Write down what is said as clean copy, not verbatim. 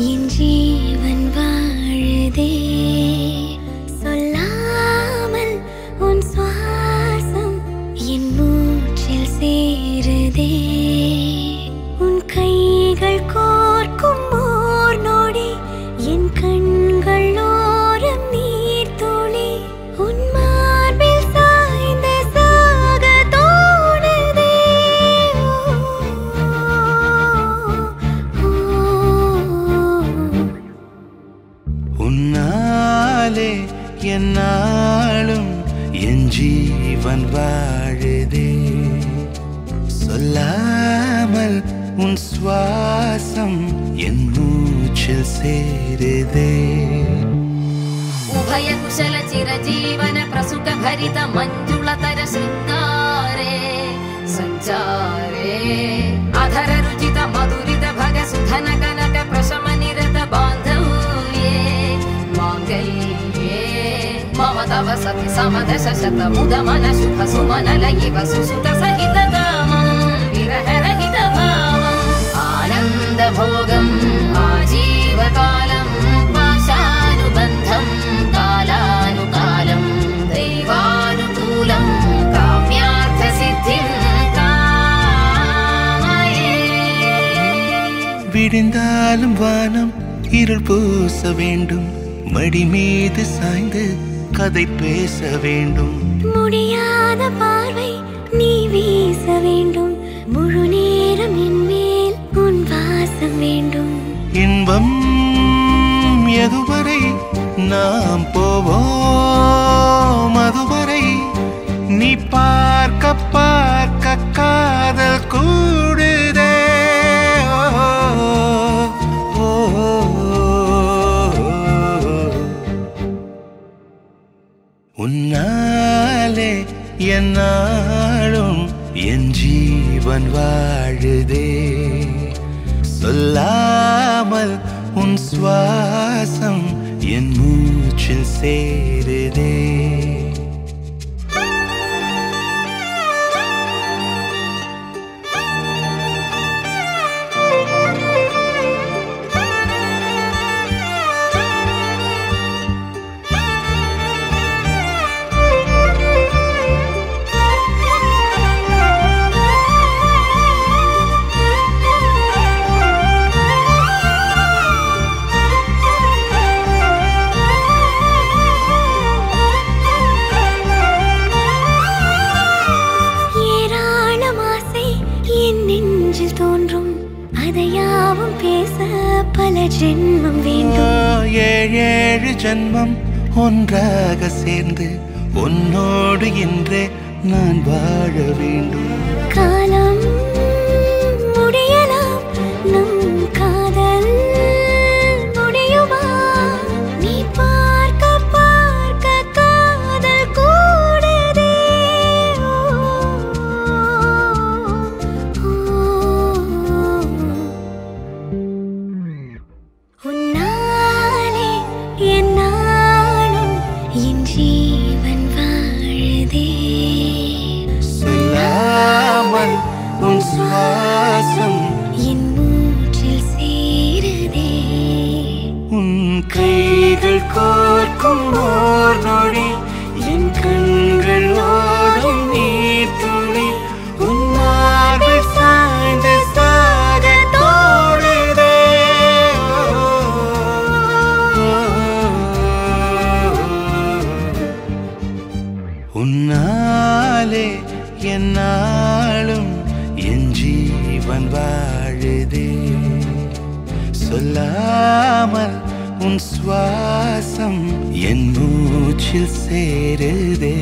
என் ஜீவன் வாழுதே சொல்லாமல் உன் சுவாசம் என் மூச்சில் சேருதே உன் கைகள் கோர்க்கும் ஓர் நொடி என் கண்கள் ஓரம் நீர் துளி உன் மார்பில் சாய்ந்து சாக தோணுதே உன்னாலே என்னாலும் என் ஜீவன் வாழுதே சொல்லாமல் உன் சுவாசம் என் மூச்சில் சேருதே उभय कुशल चिरजीवन प्रसुख भरित मंजुलतर शृंगारे संचारे अधर रुचित मधुरित भग सुधन कनक प्रशम निरत बांधव्ये मांगल्ये मम तव सति समदश शत मुद मन शुभ सुमन लयिव सुसुत सहित कामं विरह रहित भावं आनंद भोगं आजीवकालं पाशानुबन्धं कालानुकालं दैवानुकूलं काम्यार्थ सिद्धिं कामये விடிந்தாலும் வானம் இருள் பூச வேண்டும் மடி மீது சாய்ந்து கதை பேச வேண்டும் முடியாத பார்வை நீ வீச வேண்டும் முழு நேரம் என் மேல் உன் வாசம் வேண்டும் இன்பம் எதுவரை நாம் போவோம் அதுவரை நீ பார்க்க பார்க்க காதல் கூடுதே ஓ, ஓ, உன்னாலே என்னாலும் என் ஜீவன் வாழுதே சொல்லாமல் உன் சுவாசம் என் மூச்சில் சேருதே அதையாவும் பேச பல ஜென்மம் வேண்டும் ஏழு ஜென்மம் ஒன்றாக சேர்ந்து உன்னோடு இன்றே நான் வாழ வேண்டும் காலம் முடியலாம் நம் காதல் முடியுமா நீ பார்க்க பார்க்க காதல் கூடுதே உன்னாலே என்னாலும் என் ஜீவன் வாழுதே சொல்லாமல் உன் சுவாசம் என் மூச்சில் சேருதே உன் கைகள் கோர்க்கும் ஓர் நொடி என் கண்கள் ஓடும் நீர் துளி உன் மார்பில் சாய்ந்து சாக தோணுதே உன்னாலே என்னாலும் என் ஜீவன் வாழுதே சொல்லாமல் உன் சுவாசம் என் மூச்சில் சேருதே